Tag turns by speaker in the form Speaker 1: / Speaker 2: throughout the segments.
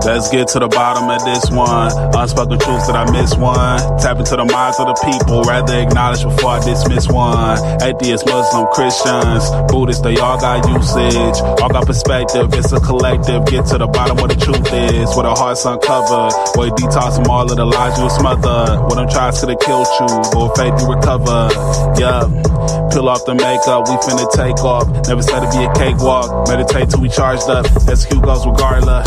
Speaker 1: Let's get to the bottom of this one. Unspoken truths that I miss one. Tap into the minds of the people, rather acknowledge before I dismiss one. Atheists, Muslim, Christians, Buddhists, they all got usage, all got perspective. It's a collective. Get to the bottom where the truth is, where the heart's uncovered, where you detox from all of the lies you smothered. When them tries could have killed you, but with faith you recover. Yeah, peel off the makeup, we finna take off. Never said it'd be a cakewalk. Meditate till we charged up. Execute goes regardless.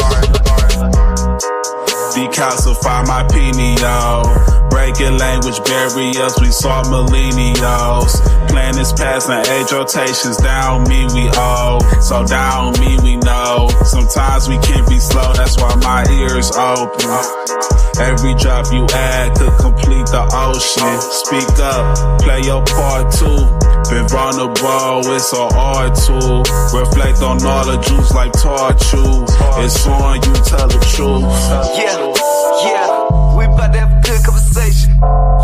Speaker 1: Decalcify my pineal. Breaking language barriers, we saw millennials. Planets passing age rotations, down me we owe. So down me we know. Sometimes we can't be slow, that's why my ears open. Every drop you add could complete the ocean. Speak up, play your part too. Been vulnerable, it's an art tool. Reflect on all the juice like torture. It's on you, tell the truth.
Speaker 2: Yeah, we about to have a good conversation.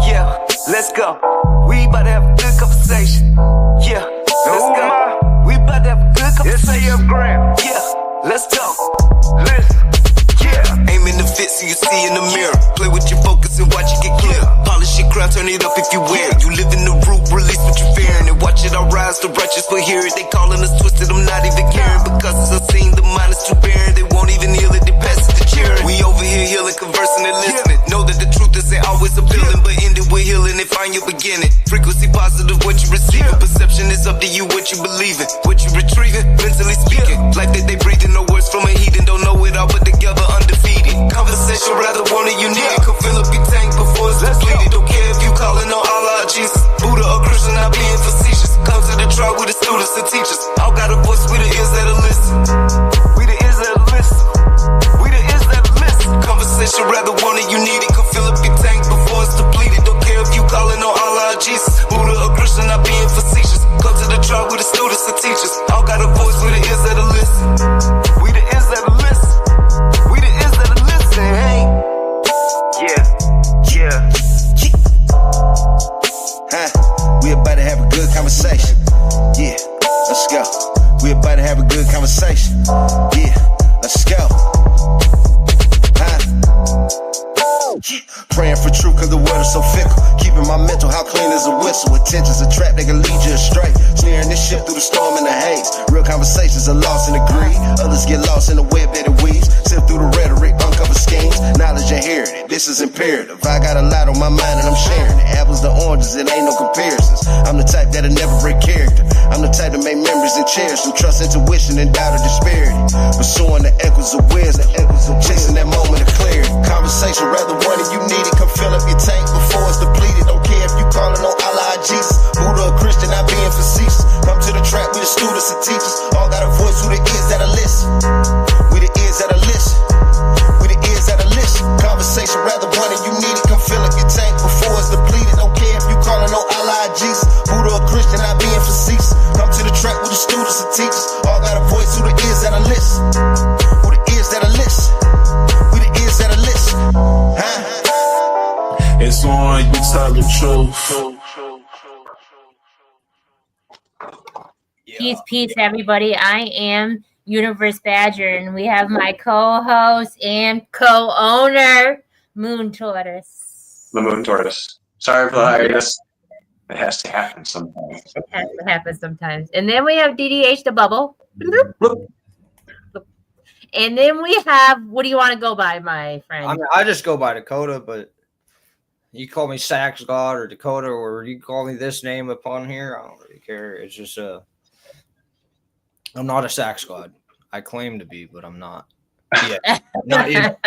Speaker 2: Yeah, let's go. We about to have a good conversation. Yeah, let's go. We about to have a good conversation. Yeah, let's go. Listen. Yeah, aim in the fit so you see in the mirror. Play with your focus and watch it get clear. Polish your crown, turn it up if you wear it. You live in the root, release what you're fearing. And watch it all rise, the righteous will hear it. They calling us twisted, I'm not even caring. Because it's unseen, the mind is too barren. They won't even heal it, they pass it to cheering. We over here healing, conversing and listening. Know that the truth isn't always appealing, but end it with healing and find your beginning. Frequency positive, what you receiving. Perception is up to you, what you believing. What you retrieving, mentally speaking. Life that they breathing, no words from a heathen. Don't know it all, but together undefeated. Conversation, rather want it, you need it. Come fill up your tank before it's depleted. Don't care if you calling on Allah or Jesus, Buddha or Christian, not being facetious. Come to the trial with the students and teachers. All got a voice, we the ears that'll listen. We the ears that'll listen. We the ears that'll listen. Conversation, rather want it, you need it. Come fill up your tank before it's depleted. Don't care if you calling on Allah or Jesus, Buddha or Christian, not being facetious. Come to the trial with the students and teachers. All got a voice, we the ears that'll listen. We the ears that'll listen. We the ears that'll listen, hey. Yeah.
Speaker 3: We about to have a good conversation. Yeah, let's go. We about to have a good conversation. Yeah, let's go. Praying for truth cause the world is so fickle. Keeping my mental how clean as a whistle. Attention's a trap, they can lead you astray. Steering this ship through the storm and the haze. Real conversations are lost in the greed. Others get lost in the web that it weaves. Sift through the rhetoric, uncover schemes. Knowledge inherited, this is imperative. I got a lot on my mind and I'm sharing it. Apples to oranges, it ain't no comparisons. I'm the type that'll never break character. I'm the type to make memories and cherish them. Trust intuition and doubt of disparity. Pursuing the echoes of wisdom. Chasing that moment of clarity. Conversation rather one and you need it. Come fill up your tank before it's depleted. Don't care if you calling on Allah or Jesus, Buddha or Christian, not being facetious. Come to the track with the students and teachers. All got a voice, who the ears that'll listen. We the ears that'll listen. We the ears that'll listen. Conversation rather one and you need it. Come fill up your tank before it's depleted. Don't care if you calling on Allah or Jesus, Buddha or Christian, not being facetious. Come to the track with the students and teachers. All got a voice, who the ears that'll listen. Who the ears that'll listen. We the ears that'll listen.
Speaker 1: It's on you, tell the truth.
Speaker 4: Peace, everybody. I am Universe Badger, and we have my co-host and co-owner, Moon Tortoise.
Speaker 5: The Moon Tortoise. Sorry for the hiatus. It has to happen sometimes.
Speaker 4: It has to happen sometimes. And then we have DDH the Bubble. And then we have, what do you want to go by, my friend?
Speaker 6: I just go by Dakota, but you call me Sax God or Dakota, or you call me this name upon here, I don't really care. It's just I'm not a Sax God. I claim to be, but I'm not. Yeah, not yet.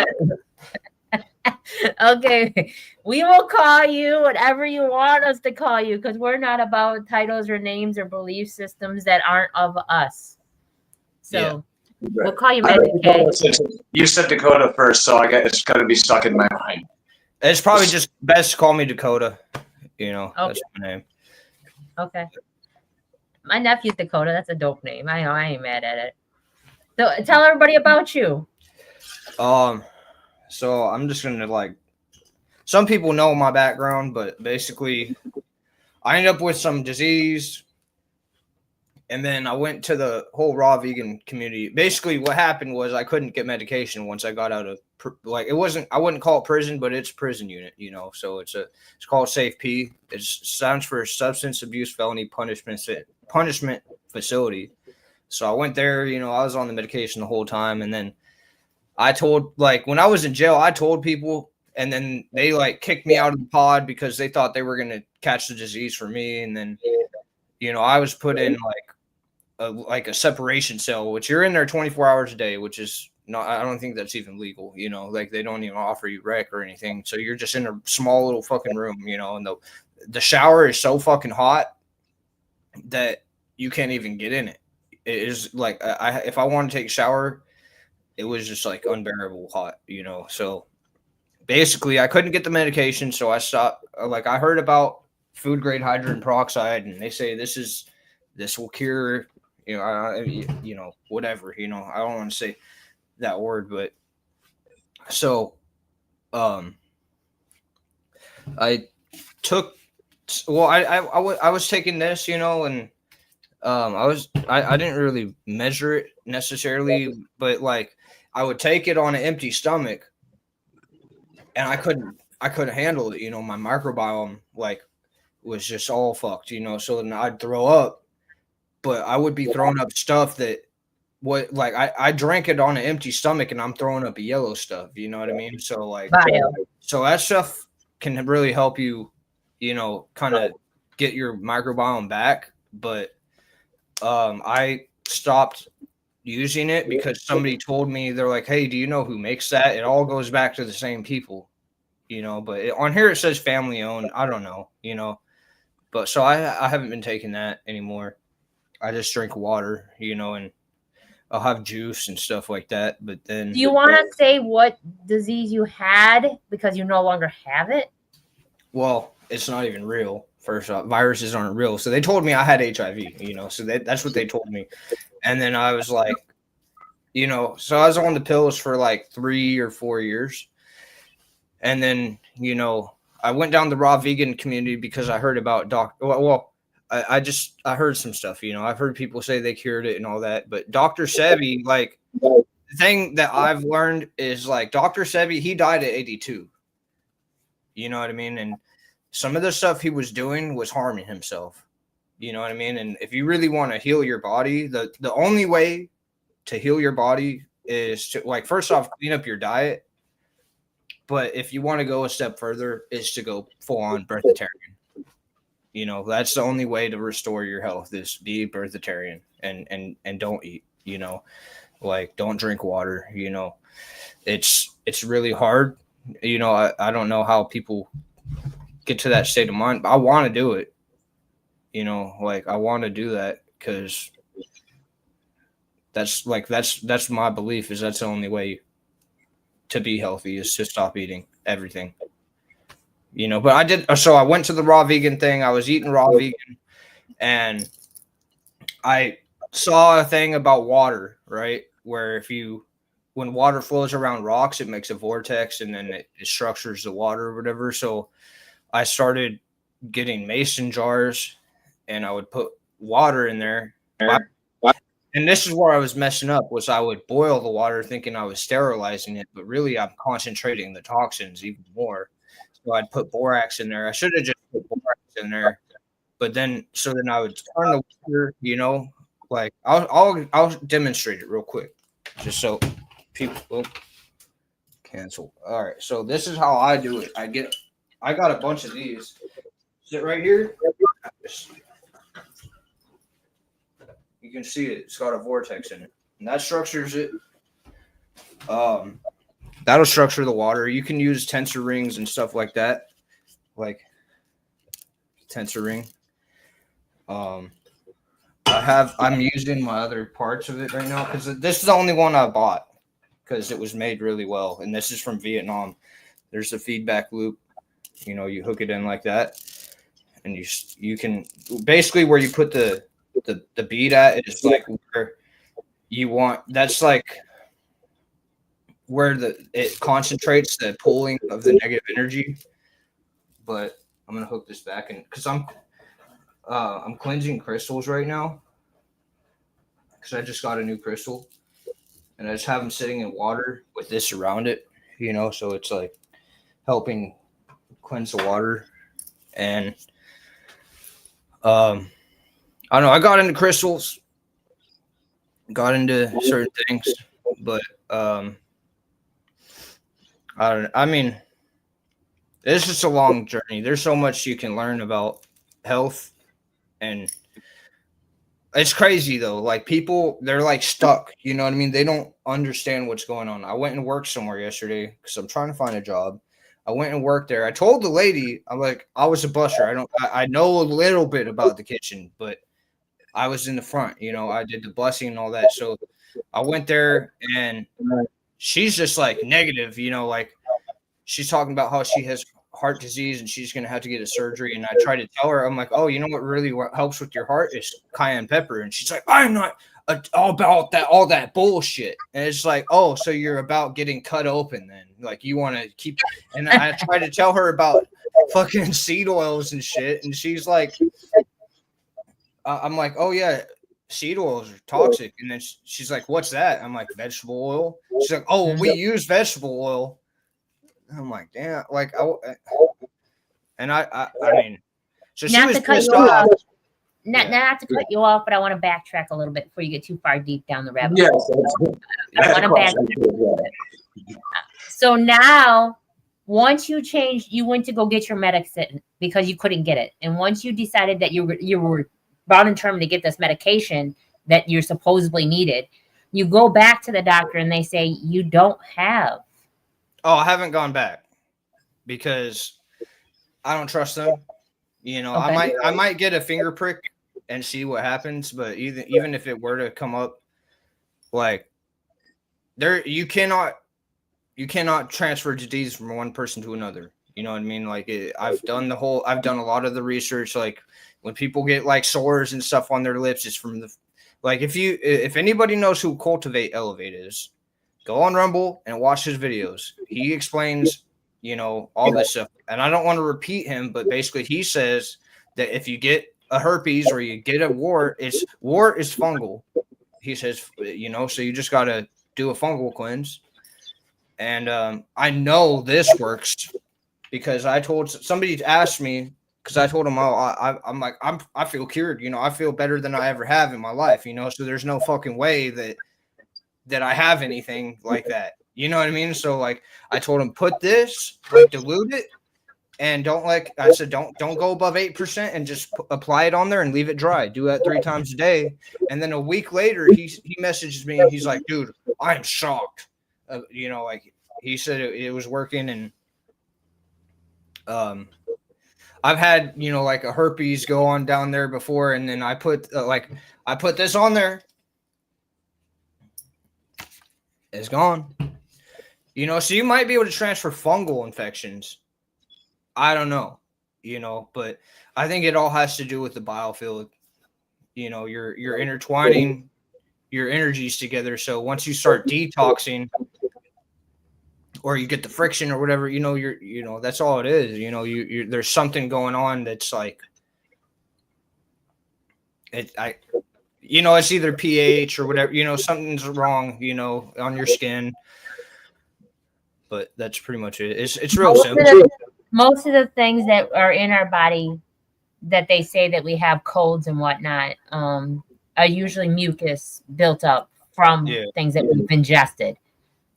Speaker 4: Okay, we will call you whatever you want us to call you, because we're not about titles or names or belief systems that aren't of us. So we'll call you Magic K.
Speaker 5: You said Dakota first, so I guess it's going to be stuck in my mind.
Speaker 6: It's probably just best to call me Dakota. You know,
Speaker 4: okay.
Speaker 6: That's my name.
Speaker 4: Okay. My nephew's Dakota. That's a dope name. I know. I ain't mad at it. So tell everybody about you.
Speaker 6: So I'm just gonna some people know my background, but basically I ended up with some disease And then I went to the whole raw vegan community. Basically, what happened was I couldn't get medication once I got out of I wouldn't call it prison, but it's a prison unit, So it's called Safe P. It stands for Substance Abuse Felony Punishment Facility. So I went there, I was on the medication the whole time, and then I told, when I was in jail, I told people, and then they kicked me out of the pod because they thought they were gonna catch the disease for me, and then I was put in a separation cell, which you're in there 24 hours a day, which is not, I don't think that's even legal, they don't even offer you rec or anything. So you're just in a small little fucking room, and the shower is so fucking hot that you can't even get in it. It is if I want to take a shower, it was just unbearable hot, So basically I couldn't get the medication. So I stopped. I heard about food grade hydrogen peroxide, and they say this will cure, whatever, I don't want to say that word, but so, I was taking this, and, I didn't really measure it necessarily, but I would take it on an empty stomach, and I couldn't handle it. My microbiome was just all fucked, so then I'd throw up, but I would be throwing up stuff that I drank it on an empty stomach, and I'm throwing up yellow stuff. You know what I mean? So so that stuff can really help you, kind of get your microbiome back. But I stopped using it because somebody told me, they're like, hey, do you know who makes that? It all goes back to the same people, but on here it says family owned. I don't know, but so I haven't been taking that anymore. I just drink water, and I'll have juice and stuff like that. But then,
Speaker 4: do you want to say what disease you had because you no longer have it?
Speaker 6: Well, it's not even real. First off, viruses aren't real. So they told me I had HIV, so that's what they told me. And then I was like, so I was on the pills for 3 or 4 years. And then, I went down the raw vegan community because I heard about I heard some stuff, I've heard people say they cured it and all that, but Dr. Sebi, the thing that I've learned is Dr. Sebi, he died at 82. You know what I mean? And some of the stuff he was doing was harming himself. You know what I mean? And if you really want to heal your body, the only way to heal your body is to first off, clean up your diet. But if you want to go a step further, is to go full on breatharian. That's the only way to restore your health is be breatharian and don't eat, don't drink water, it's really hard. I don't know how people get to that state of mind, but I want to do it. I want to do that because that's my belief is that's the only way to be healthy is to stop eating everything. But so I went to the raw vegan thing. I was eating raw vegan, and I saw a thing about water, right? Where when water flows around rocks, it makes a vortex, and then it structures the water or whatever. So I started getting mason jars, and I would put water in there. And this is where I was messing up, was I would boil the water thinking I was sterilizing it, but really I'm concentrating the toxins even more. So I'd put borax in there. I should have just put borax in there, but then I would turn the water, I'll demonstrate it real quick, just so people cancel. All right, so this is how I do it. I got a bunch of these. Sit right here. You can see it. It's got a vortex in it, and that structures it. That'll structure the water. You can use tensor rings and stuff like that, like tensor ring. I'm using my other parts of it right now because this is the only one I bought because it was made really well, and this is from Vietnam. There's a feedback loop. You hook it in like that, and you can basically where you put the bead at is where you want. That's where it concentrates the pulling of the negative energy. But I'm gonna hook this back in because I'm cleansing crystals right now, because I just got a new crystal, and I just have them sitting in water with this around it, so it's like helping cleanse the water. And I don't know, I got into crystals, got into certain things, but I mean, it's just a long journey. There's so much you can learn about health, and it's crazy though. Like people, they're like stuck. You know what I mean? They don't understand what's going on. I went and worked somewhere yesterday because I'm trying to find a job. I went and worked there. I told the lady, I'm like, I was a busser. I know a little bit about the kitchen, but I was in the front. I did the bussing and all that. So I went there, and she's just like negative. Like she's talking about how she has heart disease and she's going to have to get a surgery. And I tried to tell her, I'm like, oh, what really helps with your heart is cayenne pepper. And she's like, I'm not all about that, all that bullshit. And it's like, oh, so you're about getting cut open then. Like you want to keep, and I tried to tell her about fucking seed oils and shit. And she's like, I'm like, oh yeah, seed oils are toxic. And then she's like, what's that? I'm like, vegetable oil. She's like, oh, we use vegetable oil. I'm like, damn, like, I mean, so she was pissed off.
Speaker 4: Not to cut you off, but I want to backtrack a little bit before you get too far deep down the rabbit hole. I want to backtrack. So now, once you changed, you went to go get your medicine because you couldn't get it, and once you decided that you were volunteering to get this medication that you're supposedly needed, you go back to the doctor and they say you don't have.
Speaker 6: Oh, I haven't gone back because I don't trust them. Okay. I might get a finger prick and see what happens, but even if it were to come up, like you cannot transfer disease from one person to another. You know what I mean? Like I've done a lot of the research. Like when people get like sores and stuff on their lips, it's from if anybody knows who Cultivate Elevate is, go on Rumble and watch his videos. He explains, all this stuff. And I don't want to repeat him, but basically he says that if you get a herpes or you get a wart is fungal. He says, so you just got to do a fungal cleanse. And I know this works because somebody asked me, because I told him, I feel cured. I feel better than I ever have in my life, so there's no fucking way that I have anything like that. You know what I mean? So like I told him, put this, dilute it, and don't go above 8% and just apply it on there and leave it dry. Do that 3 times a day. And then a week later, he messages me and he's like, dude, I'm shocked. Like he said it was working. And I've had, like a herpes go on down there before. And then I put this on there. It's gone. So you might be able to transfer fungal infections. I don't know, but I think it all has to do with the biofield. You're intertwining your energies together. So once you start detoxing or you get the friction or whatever, that's all it is. There's something going on that's like it's either pH or whatever, something's wrong, on your skin. But that's pretty much it. It's real simple.
Speaker 4: Most of the things that are in our body that they say that we have colds and whatnot are usually mucus built up from things that we've ingested.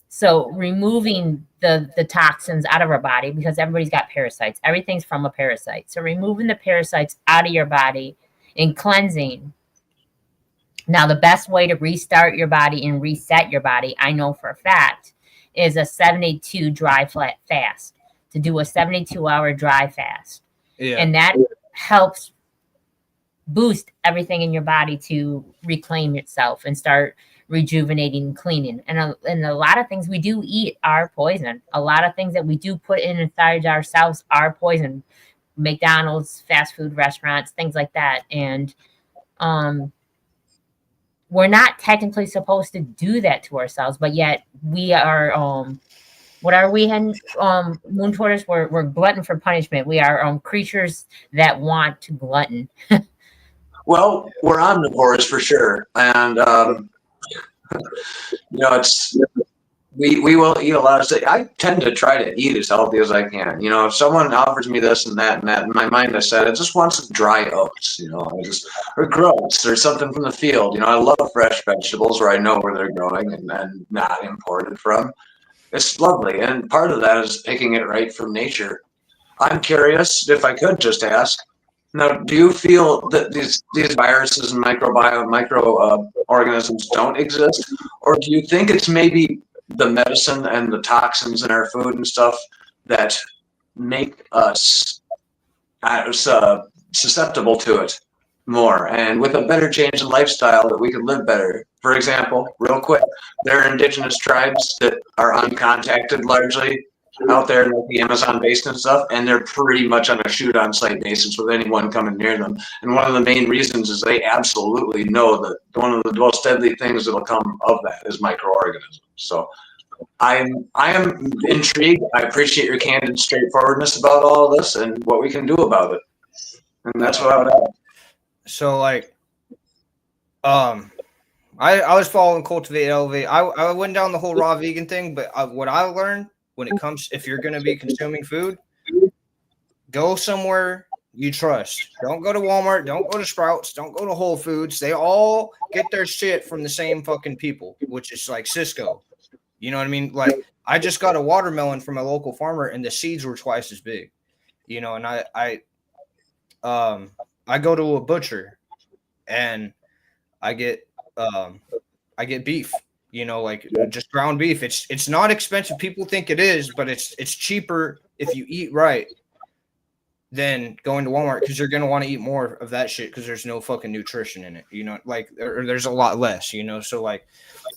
Speaker 4: So removing the toxins out of our body, because everybody's got parasites. Everything's from a parasite. So removing the parasites out of your body and cleansing. Now, the best way to restart your body and reset your body, I know for a fact, is a 72 dry flat fast. To do a 72-hour dry fast. Yeah. And that helps boost everything in your body to reclaim itself and start rejuvenating and cleaning. And a lot of things we do eat are poison. A lot of things that we do put inside ourselves are poison. McDonald's, fast food restaurants, things like that. And we're not technically supposed to do that to ourselves, but yet we are what are we, Moon Tortoise? We're glutton for punishment. We are creatures that want to glutton.
Speaker 5: Well, we're omnivores for sure, and it's we will eat a lot of stuff. I tend to try to eat as healthy as I can. If someone offers me this and that, in my mind I said I just want some dry oats. Or groats or something from the field. I love fresh vegetables where I know where they're growing and not imported from. It's lovely, and part of that is picking it right from nature. I'm curious, if I could just ask, now, do you feel that these viruses and microorganisms don't exist, or do you think it's maybe the medicine and the toxins in our food and stuff that make us susceptible to it more? And with a better change in lifestyle, that we could live better. For example, real quick, there are indigenous tribes that are uncontacted largely out there in the Amazon basin and stuff, and they're pretty much on a shoot on sight basis with anyone coming near them. And one of the main reasons is they absolutely know that one of the most deadly things that'll come of that is microorganisms. So I am intrigued. I appreciate your candid straightforwardness about all of this and what we can do about it. And that's what I would add.
Speaker 6: So I was following Cultivate Elevate. I went down the whole raw vegan thing, but what I learned when it comes, if you're going to be consuming food, go somewhere you trust. Don't go to Walmart. Don't go to Sprouts. Don't go to Whole Foods. They all get their shit from the same fucking people, which is like Cisco. You know what I mean? Like, I just got a watermelon from a local farmer, and the seeds were twice as big. And I go to a butcher, and I get beef. Just ground beef. It's not expensive. People think it is, but it's cheaper if you eat right than going to Walmart, because you're gonna want to eat more of that shit because there's no fucking nutrition in it. Or there's a lot less. So like,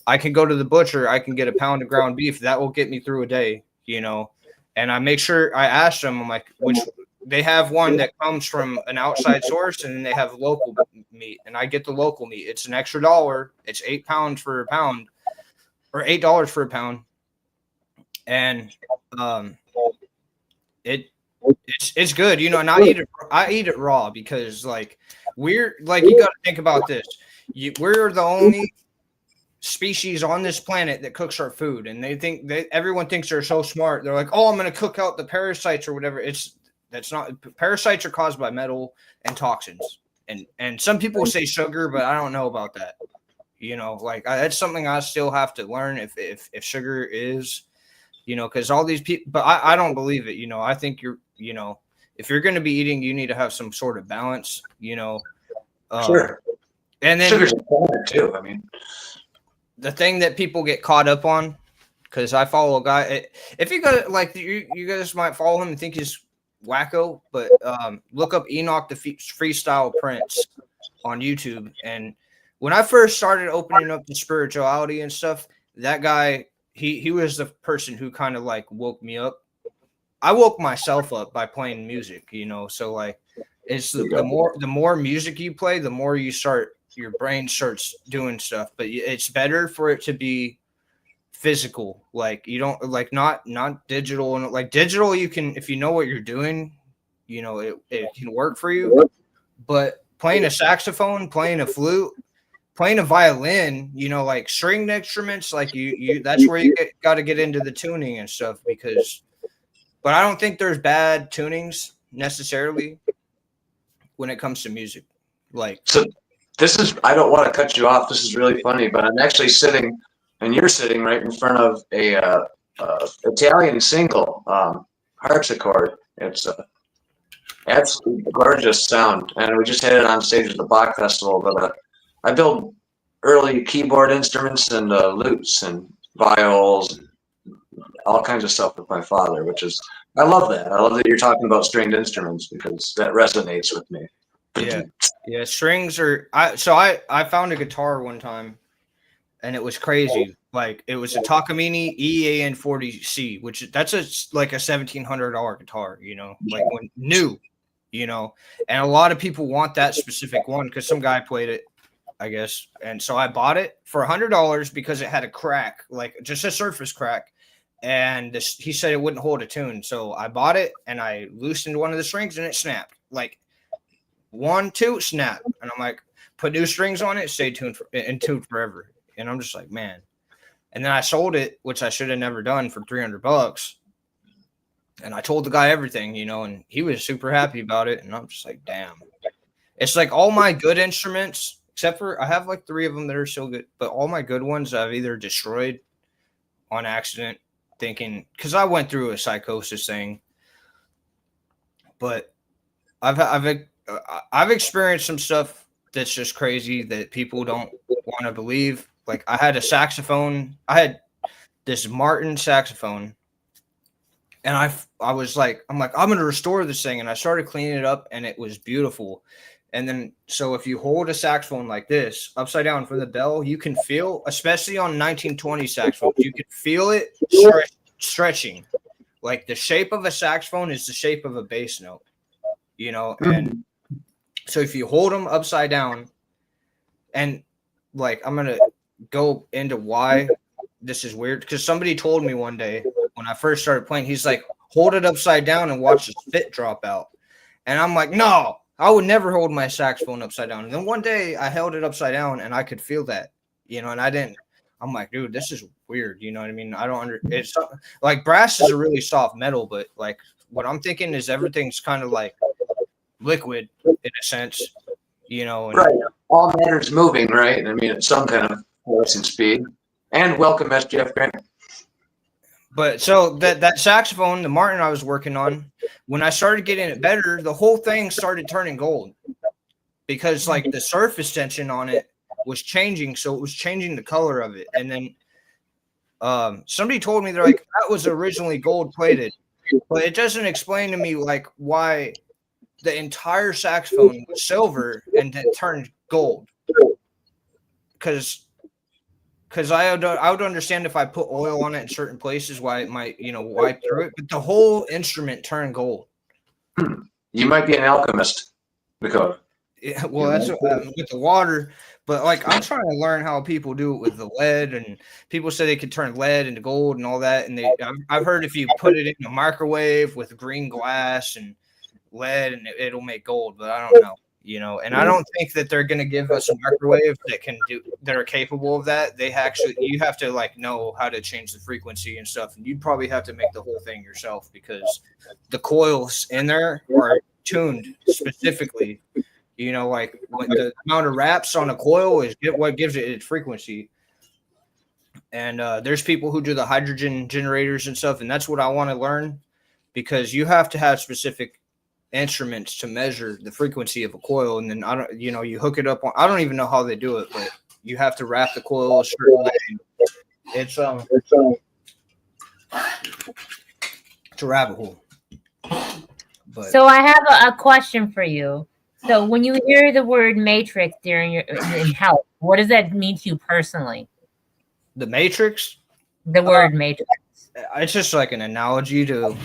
Speaker 6: I can go to the butcher, I can get a pound of ground beef that will get me through a day. And I make sure I ask them, I'm like, which they have one that comes from an outside source, and then they have local meat, and I get the local meat. It's an extra $1. It's £8 for a pound. Or $8 for a pound, and it's good, and I eat it raw because you got to think about this. We're the only species on this planet that cooks our food, and everyone thinks they're so smart. They're like, oh, I'm going to cook out the parasites or whatever. That's not. Parasites are caused by metal and toxins, and some people say sugar, but I don't know about that. That's something I still have to learn if sugar is, because all these people, but I don't believe it. I think if you're going to be eating, you need to have some sort of balance,
Speaker 5: Sure.
Speaker 6: And then
Speaker 5: sugar's important too. I mean,
Speaker 6: the thing that people get caught up on, because I follow a guy, if you got you guys might follow him and think he's wacko, but look up Enoch the Freestyle Prince on YouTube. And when I first started opening up to spirituality and stuff, that guy, he was the person who kind of woke me up. I woke myself up by playing music, so it's the more music you play, the more your brain starts doing stuff. But it's better for it to be physical. You don't not digital, and digital, you can, if you know what you're doing, it can work for you. But playing a saxophone, playing a flute, playing a violin, stringed instruments, you that's where you got to get into the tuning and stuff, but I don't think there's bad tunings necessarily when it comes to music.
Speaker 5: So this is, I don't want to cut you off. This is really funny, but I'm actually sitting, and you're sitting right in front of a Italian single harpsichord. It's a absolutely gorgeous sound, and we just had it on stage at the Bach Festival. But I build early keyboard instruments and lutes and viols, and all kinds of stuff with my father, which is, I love that. I love that you're talking about stringed instruments because that resonates with me.
Speaker 6: Yeah. Strings are. I found a guitar one time, and it was crazy. It was a Takamine EAN 40C, which that's a $1,700 guitar. When new. And a lot of people want that specific one because some guy played it, I guess. And so I bought it for $100 because it had a crack, just a surface crack. And he said it wouldn't hold a tune. So I bought it and I loosened one of the strings and it snapped. 1, 2, snap. And I'm like, put new strings on it, stay tuned in tune forever. And I'm just like, man. And then I sold it, which I should have never done, for $300. And I told the guy everything, you know, and he was super happy about it. And I'm just like, damn. It's like all my good instruments, except for I have like 3 of them that are still good, but all my good ones I've either destroyed on accident, thinking, because I went through a psychosis thing. But I've experienced some stuff that's just crazy that people don't want to believe. Like I had a saxophone. I had this Martin saxophone, and I was like, I'm going to restore this thing, and I started cleaning it up, and it was beautiful. And then, so if you hold a saxophone like this upside down from the bell, you can feel, especially on 1920 saxophones, you can feel it stretching. Like the shape of a saxophone is the shape of a bass note, you know? And so if you hold them upside down, and like, I'm going to go into why this is weird. Because somebody told me one day when I first started playing, he's like, hold it upside down and watch the spit drop out. And I'm like, no, I would never hold my saxophone upside down. And then one day I held it upside down and I could feel that, you know, and I didn't. I'm like, dude, this is weird. You know what I mean? I don't it's like brass is a really soft metal, but like what I'm thinking is everything's kind of like liquid in a sense, you know. And,
Speaker 5: right. All matter's moving, right? I mean, at some kind of force and speed. And welcome, SGF Grant.
Speaker 6: But so that saxophone, the Martin I was working on, when I started getting it better, the whole thing started turning gold because like the surface tension on it was changing. So it was changing the color of it. And then somebody told me, they're like, that was originally gold plated, but it doesn't explain to me like why the entire saxophone was silver and then turned gold. Because I would understand if I put oil on it in certain places why it might, you know, wipe through it, but the whole instrument turned gold.
Speaker 5: You might be an alchemist, because
Speaker 6: Yeah, well, that's with the water, but like I'm trying to learn how people do it with the lead, and people say they could turn lead into gold and all that, and I've heard if you put it in a microwave with green glass and lead, and it'll make gold, but I don't know. You know, and I don't think that they're going to give us a microwave that are capable of that. You have to like know how to change the frequency and stuff. And you'd probably have to make the whole thing yourself because the coils in there are tuned specifically, you know, like when the amount of wraps on a coil is what gives it its frequency. And there's people who do the hydrogen generators and stuff. And that's what I want to learn because you have to have specific instruments to measure the frequency of a coil, and then you hook it up on. I don't even know how they do it, but you have to wrap the coil a certain way. It's a rabbit hole. But
Speaker 4: so I have a question for you. So when you hear the word matrix during in health, what does that mean to you personally?
Speaker 6: The matrix?
Speaker 4: The word matrix.
Speaker 6: It's just like an analogy to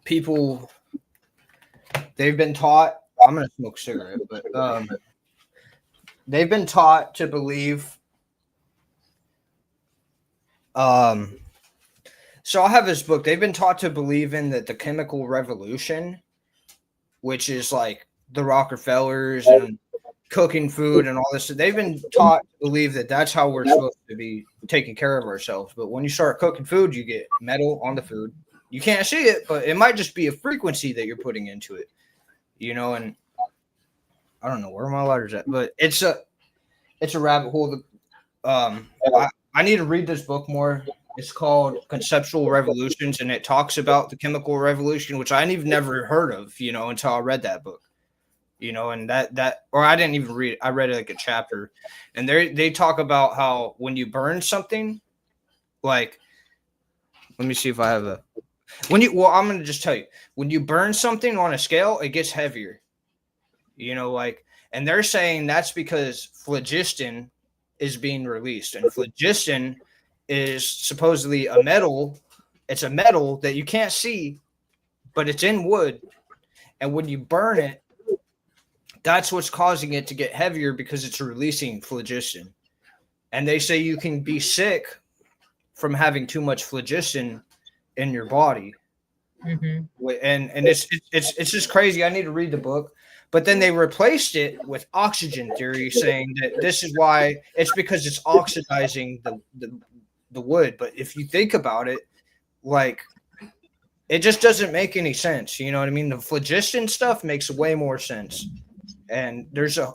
Speaker 6: people. They've been taught. I'm gonna smoke a cigarette, but they've been taught to believe. So I have this book. They've been taught to believe in the chemical revolution, which is like the Rockefellers and cooking food and all this. They've been taught to believe that that's how we're supposed to be taking care of ourselves. But when you start cooking food, you get metal on the food. You can't see it, but it might just be a frequency that you're putting into it, you know. And I don't know where my lighters at, but it's a rabbit hole. I need to read this book more. It's called Conceptual Revolutions, and it talks about the chemical revolution, which I've never heard of, you know, until I read that book, you know. And or I didn't even read it. I read like a chapter, and they talk about how when you burn something, like, let me see if I have I'm going to just tell you, when you burn something on a scale, it gets heavier, you know, like, and they're saying that's because phlogiston is being released, and phlogiston is supposedly a metal. It's a metal that you can't see, but it's in wood. And when you burn it, that's what's causing it to get heavier because it's releasing phlogiston. And they say you can be sick from having too much phlogiston in your body.
Speaker 4: Mm-hmm.
Speaker 6: And it's just crazy. I need to read the book. But then they replaced it with oxygen theory, saying that this is why it's because it's oxidizing the wood. But if you think about it, like, it just doesn't make any sense. You know what I mean? The phlogiston stuff makes way more sense. And there's I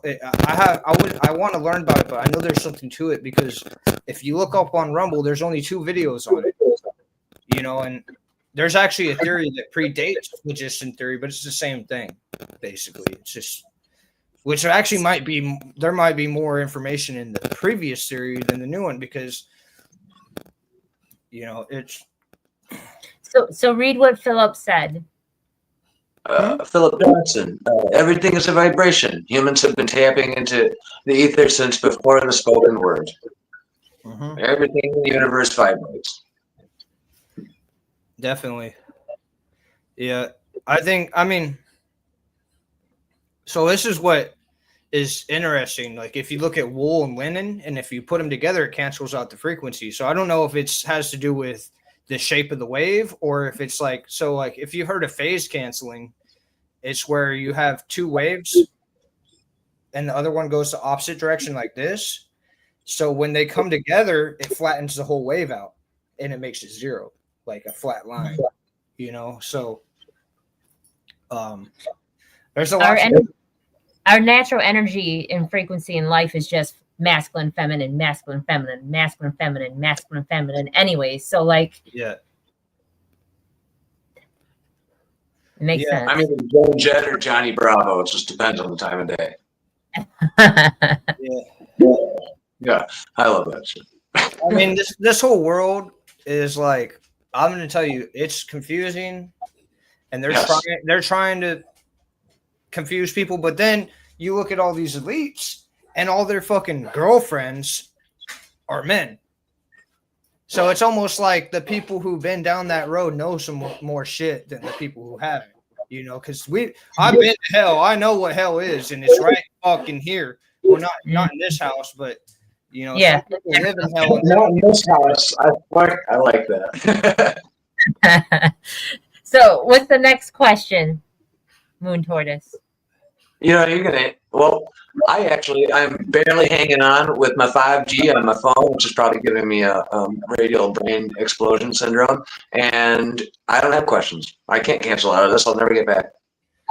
Speaker 6: want to learn about it, but I know there's something to it, because if you look up on Rumble, there's only 2 videos on it. You know, and there's actually a theory that predates phlogiston theory, but it's the same thing, basically. It's just, which actually there might be more information in the previous theory than the new one, because, you know, it's.
Speaker 4: So read what Philip said.
Speaker 5: Philip Johnson, everything is a vibration. Humans have been tapping into the ether since before the spoken word. Everything in the universe vibrates.
Speaker 6: Definitely. Yeah. I mean, so this is what is interesting. Like, if you look at wool and linen, and if you put them together, it cancels out the frequency. So I don't know if it has to do with the shape of the wave, or if it's like, so like if you heard of phase canceling, it's where you have 2 waves and the other one goes the opposite direction like this. So when they come together, it flattens the whole wave out and it makes it 0, like a flat line, you know? So there's a lot.
Speaker 4: Our natural energy and frequency in life is just masculine, feminine, masculine, feminine, masculine, feminine, masculine, feminine. Anyway, so like,
Speaker 6: yeah,
Speaker 4: it makes sense.
Speaker 5: I mean, Joan Jett or Johnny Bravo. It just depends on the time of day. Yeah, I love that shit.
Speaker 6: I mean, this whole world is like, I'm going to tell you, it's confusing, and they're trying to confuse people. But then you look at all these elites, and all their fucking girlfriends are men. So it's almost like the people who've been down that road know some more shit than the people who haven't, you know, because I've been to hell. I know what hell is, and it's right fucking here. Well, not in this house, but, you know,
Speaker 4: yeah.
Speaker 6: some people live in hell.
Speaker 5: Not in this house. I like that.
Speaker 4: So what's the next question, Moon Tortoise?
Speaker 5: You know, I'm barely hanging on with my 5G on my phone, which is probably giving me a radial brain explosion syndrome. And I don't have questions. I can't cancel out of this. I'll never get back.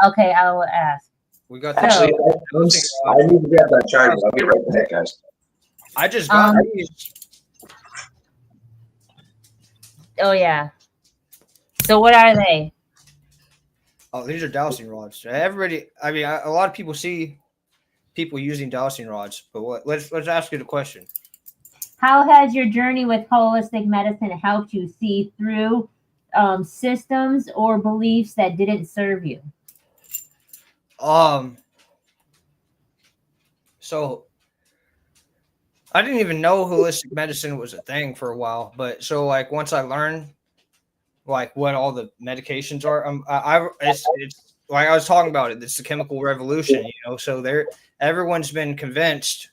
Speaker 4: Okay, I will ask.
Speaker 6: We got
Speaker 5: Actually, I need to grab that charger. I'll be right back, guys.
Speaker 6: I just got these.
Speaker 4: Oh yeah. So what are they?
Speaker 6: Oh, these are dowsing rods. Everybody, I mean, a lot of people see people using dowsing rods, but what? Let's ask you the question.
Speaker 4: How has your journey with holistic medicine helped you see through systems or beliefs that didn't serve you?
Speaker 6: So I didn't even know holistic medicine was a thing for a while, but so like once I learned like what all the medications are, it's like I was talking about it. It's the chemical revolution, you know. So everyone's been convinced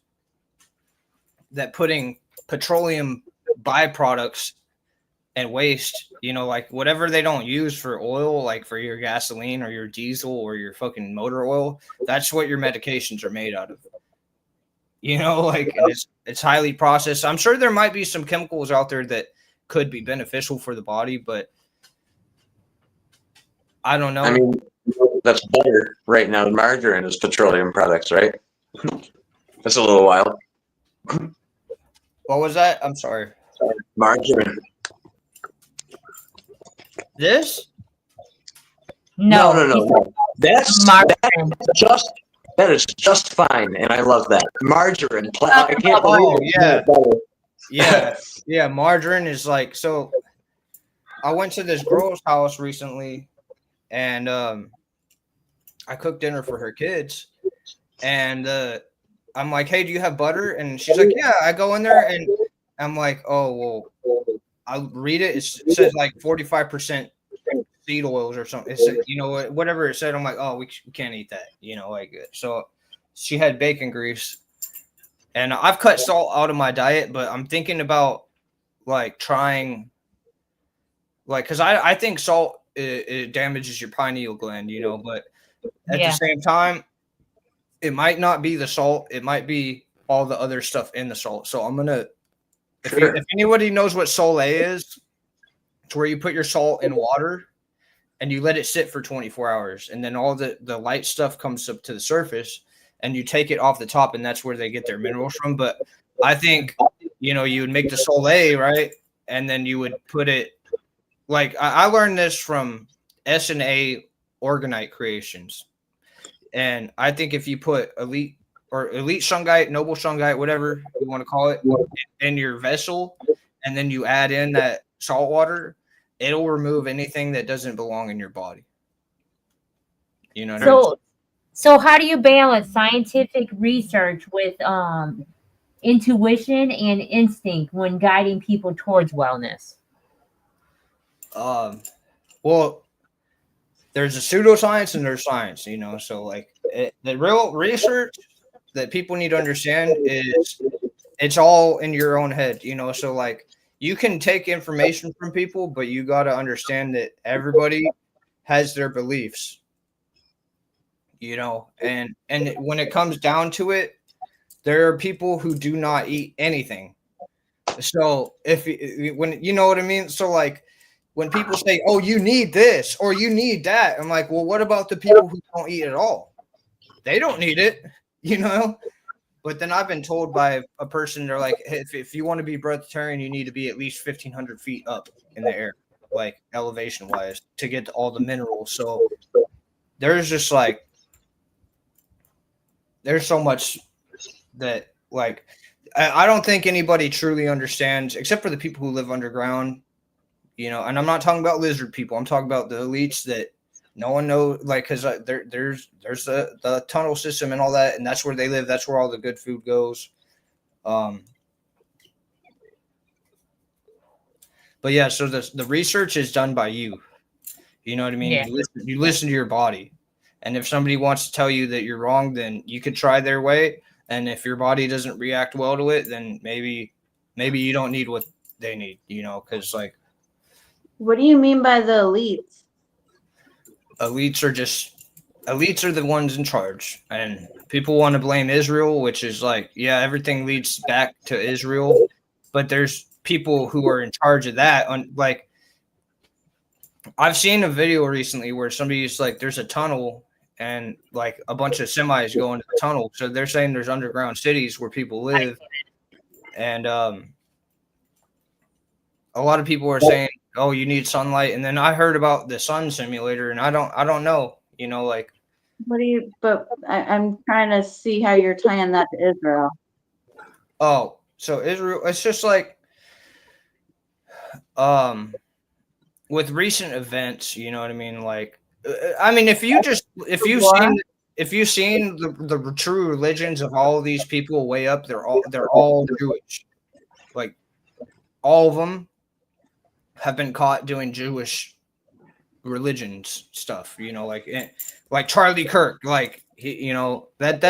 Speaker 6: that putting petroleum byproducts and waste, you know, like whatever they don't use for oil, like for your gasoline or your diesel or your fucking motor oil, that's what your medications are made out of. You know, like, and it's highly processed. I'm sure there might be some chemicals out there that could be beneficial for the body, but I don't know.
Speaker 5: I mean, that's butter right now. Margarine is petroleum products, right? That's a little wild.
Speaker 6: What was that? I'm sorry.
Speaker 5: Margarine.
Speaker 6: This?
Speaker 4: No.
Speaker 5: That is just fine, and I love that. Margarine. I can't believe it.
Speaker 6: Yeah. Margarine is like, so I went to this girl's house recently, and I cooked dinner for her kids, and I'm like, hey, do you have butter? And she's like, yeah. I go in there, and I'm like, oh, well, I'll read it. It says like 45% seed oils or something. It's, you know, whatever it said. I'm like, oh, we can't eat that, you know, like, so she had bacon grease, and I've cut salt out of my diet, but I'm thinking about like trying, like, cause I think salt it damages your pineal gland, you know, but at the same time, it might not be the salt. It might be all the other stuff in the salt. So I'm going to, if anybody knows what Sole is, it's where you put your salt in water and you let it sit for 24 hours. And then all the light stuff comes up to the surface and you take it off the top, and that's where they get their minerals from. But I think, you know, you would make the Sole, right? And then you would put it, like, I learned this from S&A Organite Creations. And I think if you put elite shungite, noble shungite, whatever you want to call it, in your vessel, and then you add in that salt water, it'll remove anything that doesn't belong in your body. You know what I mean?
Speaker 4: So how do you balance scientific research with intuition and instinct when guiding people towards wellness?
Speaker 6: Well, there's a pseudoscience and there's science, you know. So like the real research that people need to understand is it's all in your own head, you know. So like you can take information from people, but you got to understand that everybody has their beliefs, you know. And when it comes down to it, there are people who do not eat anything. So when you know what I mean. So like when people say, "Oh, you need this or you need that," I'm like, "Well, what about the people who don't eat at all? They don't need it, you know." But then I've been told by a person, they're like, hey, if you want to be breatharian, you need to be at least 1,500 feet up in the air, like elevation wise, to get to all the minerals. So there's just like, there's so much that like, I don't think anybody truly understands, except for the people who live underground, you know. And I'm not talking about lizard people. I'm talking about the elites that no one knows, like, because there's the tunnel system and all that, and that's where they live. That's where all the good food goes. But yeah, so the research is done by you. You know what I mean? Yeah. You listen to your body, and if somebody wants to tell you that you're wrong, then you could try their way. And if your body doesn't react well to it, then maybe you don't need what they need. You know, because like,
Speaker 7: what do you mean by the elites?
Speaker 6: Elites are the ones in charge, and people want to blame Israel, which is like, yeah, everything leads back to Israel, but there's people who are in charge of that. Like, I've seen a video recently where somebody's like, there's a tunnel and like a bunch of semis go into the tunnel. So they're saying there's underground cities where people live. And a lot of people are saying, oh, you need sunlight. And then I heard about the sun simulator, and I don't know, you know, like.
Speaker 7: But I'm trying to see how you're tying that to Israel.
Speaker 6: Oh, so Israel, it's just like, with recent events, you know what I mean? Like, I mean, if you've seen the true religions of all of these people way up, they're all Jewish. Like, all of them have been caught doing Jewish religions stuff, you know, like Charlie Kirk, like he, you know, that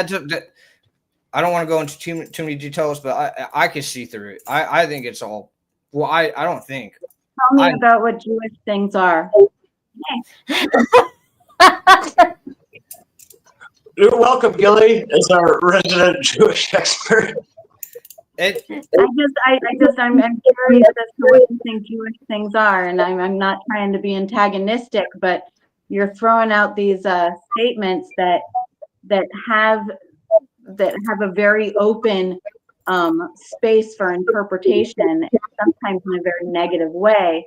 Speaker 6: I don't want to go into too many details, but I can see through it. I think it's all, well, I don't think.
Speaker 7: Tell me about what Jewish things are.
Speaker 5: You're welcome, Gilly, as our resident Jewish expert.
Speaker 7: I'm curious as to what you think Jewish things are, and I'm not trying to be antagonistic, but you're throwing out these statements that have a very open space for interpretation, sometimes in a very negative way,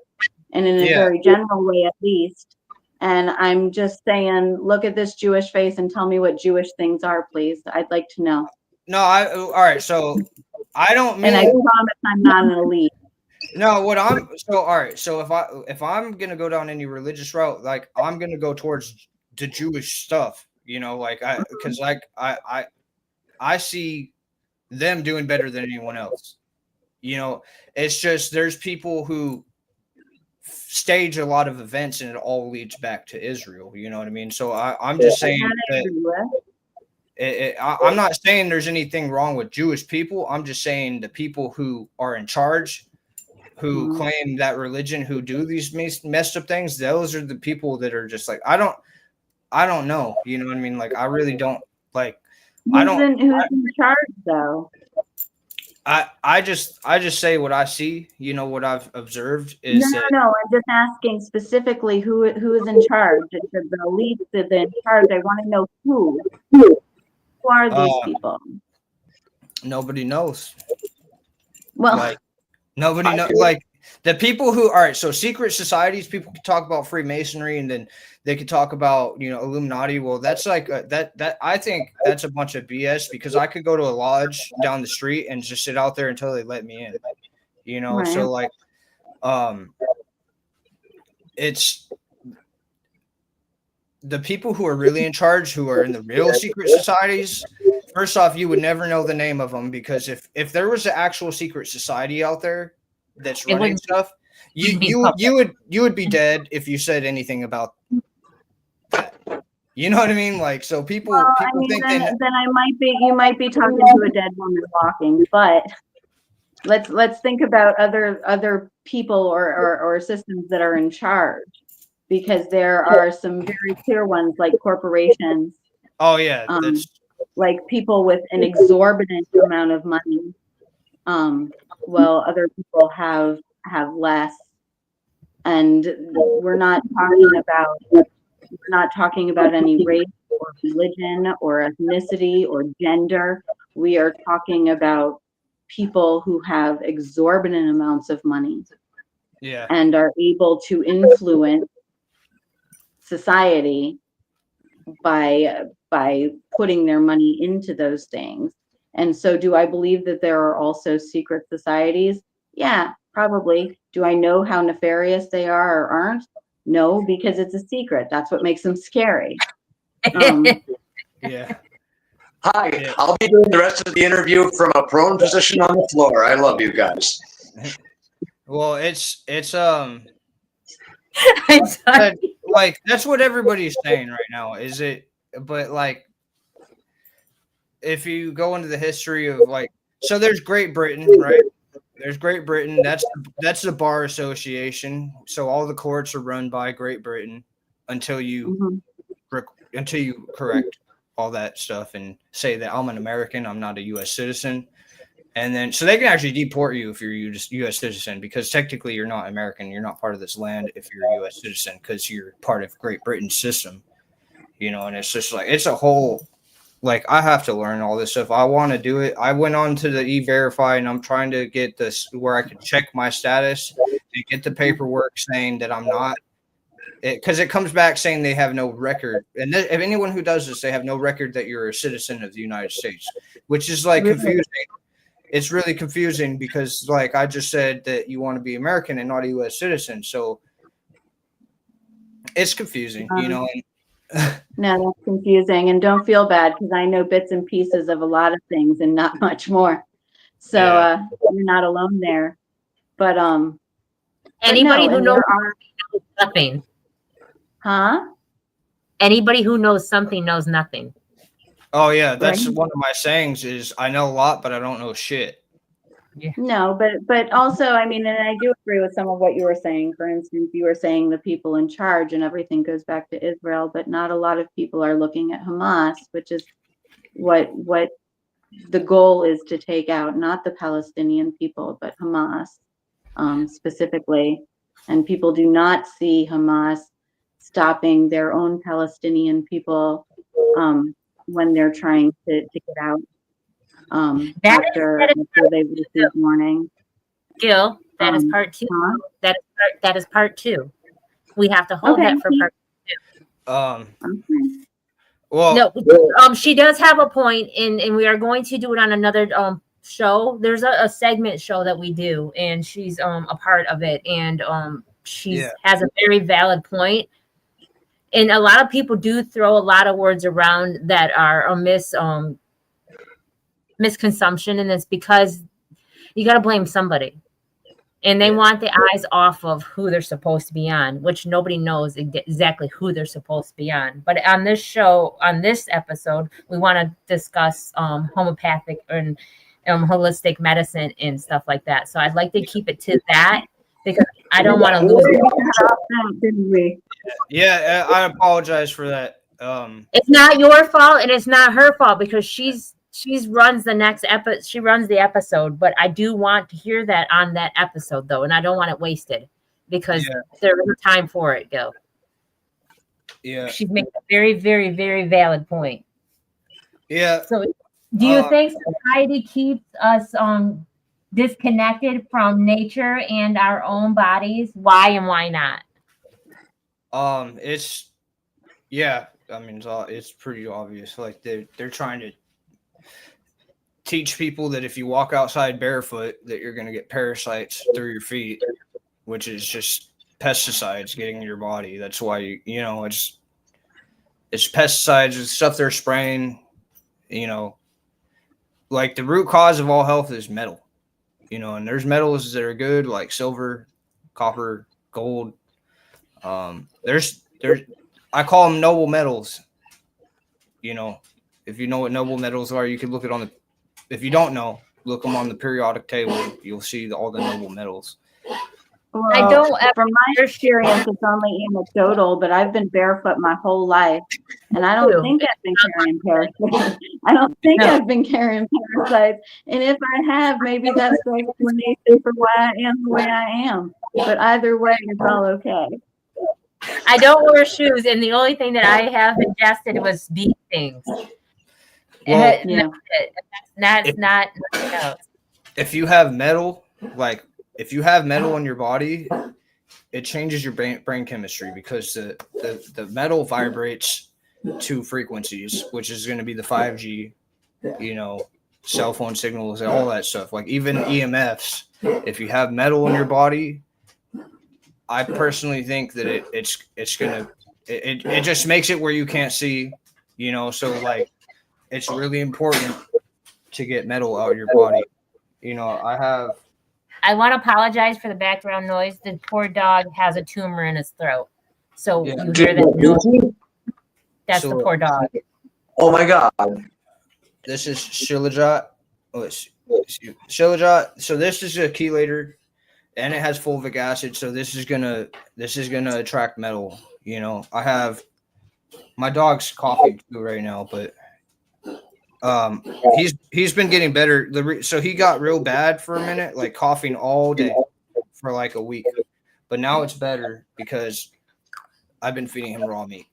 Speaker 7: and in a very general way at least. And I'm just saying, look at this Jewish face and tell me what Jewish things are, please. I'd like to know.
Speaker 6: No, all right. So I don't mean.
Speaker 7: And I promise I'm not an elite.
Speaker 6: No, all right. So if I'm gonna go down any religious route, like I'm gonna go towards the Jewish stuff, you know, like because I see them doing better than anyone else. You know, it's just there's people who stage a lot of events and it all leads back to Israel. You know what I mean? So I'm just saying that. I'm not saying there's anything wrong with Jewish people. I'm just saying the people who are in charge who claim that religion, who do these messed up things, those are the people that are just like, I don't know. You know what I mean? Like, I really don't like.
Speaker 7: Who's in charge though?
Speaker 6: I just say what I see. You know what I've observed is
Speaker 7: no. I'm just asking specifically who is in charge. The elites that are in charge. I want to know who. Who are these people?
Speaker 6: Nobody knows.
Speaker 7: Well,
Speaker 6: like nobody knows. Like the people who, all right. So secret societies, people can talk about Freemasonry, and then they could talk about, you know, Illuminati. Well, that's like that. I think that's a bunch of BS, because I could go to a lodge down the street and just sit out there until they let me in. You know,
Speaker 7: right.
Speaker 6: so like, it's the people who are really in charge, who are in the real secret societies. First off, you would never know the name of them, because if there was an actual secret society out there that's running stuff, you would be dead if you said anything about that. You know what I mean? Like, so people think
Speaker 7: then you might be talking to a dead woman walking, but let's think about other people or systems that are in charge, because there are some very clear ones, like corporations.
Speaker 6: Oh yeah,
Speaker 7: like people with an exorbitant amount of money, while other people have less. And we're not talking about any race or religion or ethnicity or gender. We are talking about people who have exorbitant amounts of money, and are able to influence society by putting their money into those things. And so, do I believe that there are also secret societies? Yeah, probably. Do I know how nefarious they are or aren't? No, because it's a secret. That's what makes them scary.
Speaker 6: Yeah.
Speaker 5: Hi, yeah. I'll be doing the rest of the interview from a prone position on the floor. I love you guys.
Speaker 6: Well, it's like that's what everybody's saying right now. Is it? But like, if you go into the history of like, so there's Great Britain, right? There's Great Britain. That's the bar association. So all the courts are run by Great Britain until you correct all that stuff and say that I'm an American, I'm not a U.S. citizen. And then, so they can actually deport you if you're a U.S. citizen, because technically you're not American. You're not part of this land if you're a U.S. citizen, because you're part of Great Britain's system, you know. And it's just like, it's a whole, like, I have to learn all this stuff. I want to do it. I went on to the E-Verify, and I'm trying to get this where I can check my status and get the paperwork saying that I'm not, because it comes back saying they have no record. And if anyone who does this, they have no record that you're a citizen of the United States, which is like confusing. It's really confusing, because like I just said that you want to be American and not a U.S. citizen. So it's confusing, you know.
Speaker 7: No, that's confusing. And don't feel bad, because I know bits and pieces of a lot of things and not much more. So you're not alone there. But
Speaker 4: anybody who knows nothing.
Speaker 7: Huh?
Speaker 4: Anybody who knows something knows nothing.
Speaker 6: Oh yeah, that's one of my sayings is I know a lot, but I don't know shit.
Speaker 7: Yeah. No, but also, I mean, and I do agree with some of what you were saying. For instance, you were saying the people in charge and everything goes back to Israel, but not a lot of people are looking at Hamas, which is what the goal is, to take out not the Palestinian people, but Hamas specifically. And people do not see Hamas stopping their own Palestinian people when they're trying to get out after they've received warning.
Speaker 4: Gil, that is part 2. Huh? That is part 2. We have to hold that for part 2.
Speaker 6: Well,
Speaker 4: no, she does have a point, and we are going to do it on another show. There's a segment show that we do, and she's a part of it, and she has a very valid point. And a lot of people do throw a lot of words around that are a misconsumption, and it's because you got to blame somebody, and they want the eyes off of who they're supposed to be on, which nobody knows exactly who they're supposed to be on. But on this show, on this episode, we want to discuss homeopathic and holistic medicine and stuff like that. So I'd like to keep it to that because I don't want to lose it.
Speaker 7: Didn't we?
Speaker 6: Yeah, I apologize for that.
Speaker 4: It's not your fault and it's not her fault because she runs the next episode. She runs the episode, but I do want to hear that on that episode though, and I don't want it wasted because there is a time for it. Go.
Speaker 6: Yeah,
Speaker 4: she's making a very, very, very valid point.
Speaker 6: Yeah.
Speaker 4: So, do you think society keeps us disconnected from nature and our own bodies? Why and why not?
Speaker 6: It's I mean, it's pretty obvious. Like they're trying to teach people that if you walk outside barefoot, that you're going to get parasites through your feet, which is just pesticides getting in your body. That's why it's pesticides and stuff they're spraying. Like the root cause of all health is metal. And there's metals that are good, like silver, copper, gold. There's I call them noble metals. If you know what noble metals are, you can look it on the. If you don't know, look them on the periodic table. You'll see all the noble metals.
Speaker 7: Well, I don't. From my experience, it's only anecdotal, but I've been barefoot my whole life, and I don't think I've been carrying parasites. I don't think I've been carrying parasites, and if I have, maybe that's the explanation for why I am the way I am. But either way, it's all okay.
Speaker 4: I don't wear shoes, and the only thing that I have ingested was bee stings.
Speaker 6: Well,
Speaker 4: That's not nothing else.
Speaker 6: If you have metal, if you have metal in your body, it changes your brain chemistry because the metal vibrates to frequencies, which is going to be the 5G, cell phone signals and all that stuff. Like even EMFs, if you have metal in your body, I personally think that it just makes it where you can't see, so like it's really important to get metal out of your body.
Speaker 4: I want to apologize for the background noise. The poor dog has a tumor in his throat. So you hear that noise? That's the poor dog.
Speaker 5: Oh my God.
Speaker 6: This is Shilajit. Shilajit. So this is a chelator and it has fulvic acid. So this is gonna attract metal. I have my dog's coughing too right now, but he's been getting better. So he got real bad for a minute, like coughing all day for like a week, but now it's better because I've been feeding him raw meat,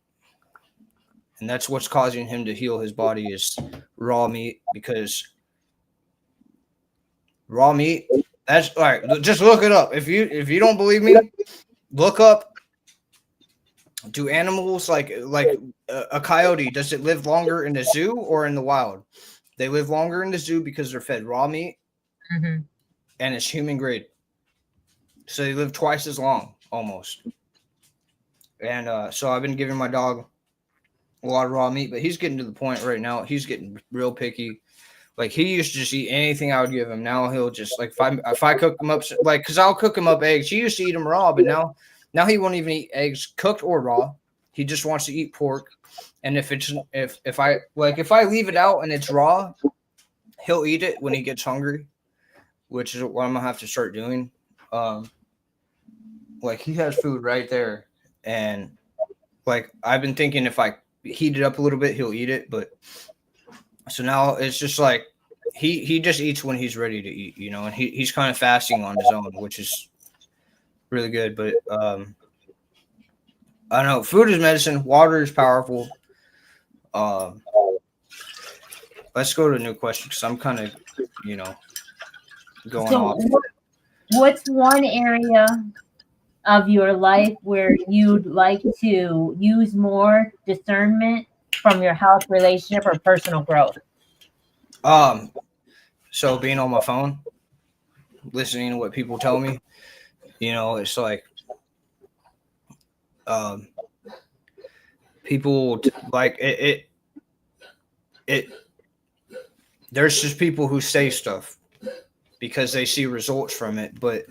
Speaker 6: and that's what's causing him to heal his body is raw meat. Because raw meat, that's all right. Just look it up. If you don't believe me, look up. Do animals like a coyote, does it live longer in the zoo or in the wild? They live longer in the zoo because they're fed raw meat and it's human grade. So they live twice as long almost. And so I've been giving my dog a lot of raw meat, but he's getting to the point right now. He's getting real picky. Like he used to just eat anything I would give him. Now he'll just like, if I cook him up, like, cause I'll cook him up eggs. He used to eat them raw, but now he won't even eat eggs cooked or raw. He just wants to eat pork. And if I leave it out and it's raw, he'll eat it when he gets hungry, which is what I'm gonna have to start doing. Like he has food right there, and like I've been thinking if I heat it up a little bit, he'll eat it. But so now it's just like he just eats when he's ready to eat, and he's kind of fasting on his own, which is really good. But I don't know, food is medicine, water is powerful. Let's go to a new question because I'm kind of going off.
Speaker 4: What's one area of your life where you'd like to use more discernment from your health, relationship, or personal growth?
Speaker 6: So being on my phone, listening to what people tell me, it's like people like it there's just people who say stuff because they see results from it, but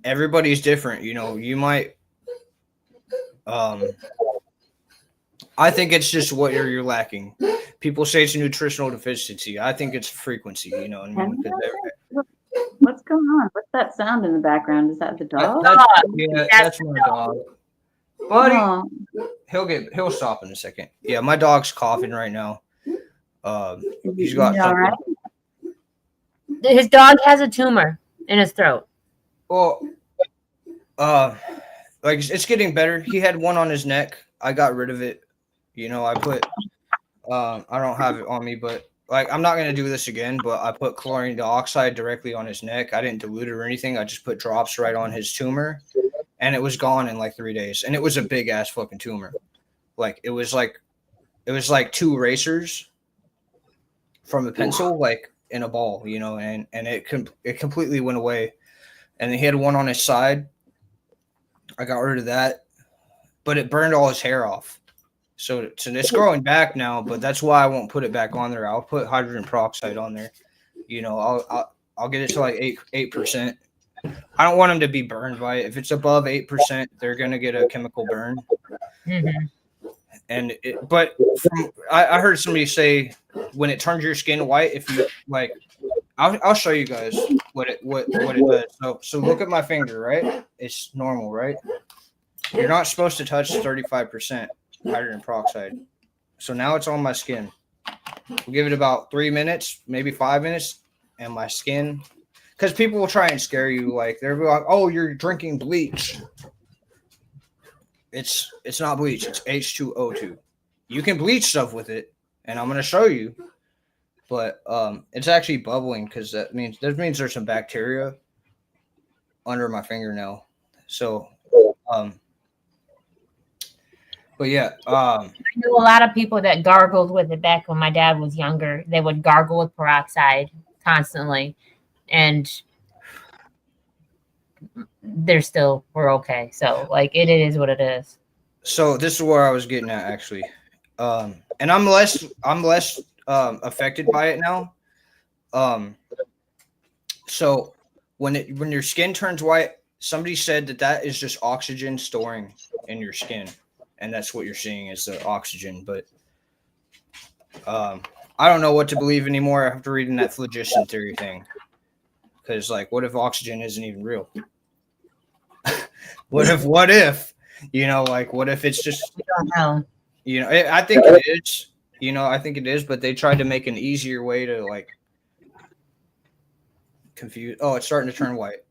Speaker 6: everybody's different. You might I think it's just what you're lacking. people say it's a nutritional deficiency. I think it's frequency, you know what I mean?
Speaker 7: What's going on? What's that sound in the background? Is that the dog?
Speaker 6: That's my dog. Buddy,
Speaker 7: Oh.
Speaker 6: he'll stop in a second. Yeah, my dog's coughing right now. He's got
Speaker 7: all right.
Speaker 4: His dog has a tumor in his throat.
Speaker 6: Well, like it's getting better. He had one on his neck. I got rid of it. You know, I put I don't have it on me, but like I'm not gonna do this again. But I put chlorine dioxide directly on his neck. I didn't dilute it or anything. I just put drops right on his tumor, and it was gone in like 3 days. And it was a big ass fucking tumor. Like it was like 2 erasers from a pencil, like in a ball, you know, and it completely went away. And then he had one on his side. I got rid of that, but it burned all his hair off. So it's growing back now, but that's why I won't put it back on there. I'll put hydrogen peroxide on there. You know, I'll get it to like 8%. I don't want them to be burned by it. If it's above 8%, they're gonna get a chemical burn.
Speaker 4: Mm-hmm.
Speaker 6: And I heard somebody say when it turns your skin white, if you like, I'll show you guys what it does. So look at my finger, right? It's normal, right? You're not supposed to touch 35% hydrogen peroxide. So now it's on my skin. We'll give it about 3 minutes, maybe 5 minutes, and my skin, because people will try and scare you, like they're like, "Oh, you're drinking bleach." It's not bleach. It's H2O2. You can bleach stuff with it, and I'm gonna show you. But it's actually bubbling because that means there's some bacteria under my fingernail. So but yeah,
Speaker 4: I knew a lot of people that gargled with it back when my dad was younger. They would gargle with peroxide constantly, and we're okay. So like it is what it is.
Speaker 6: So this is where I was getting at actually, and I'm less affected by it now. So when your skin turns white, somebody said that is just oxygen storing in your skin. And that's what you're seeing is the oxygen. But I don't know what to believe anymore after reading that phlogiston theory thing. Because, like, what if oxygen isn't even real? What if, you know, like, what if it's just,
Speaker 4: We don't know.
Speaker 6: You know, I think it is. You know, I think it is. But they tried to make an easier way to, like, confuse. Oh, it's starting to turn white.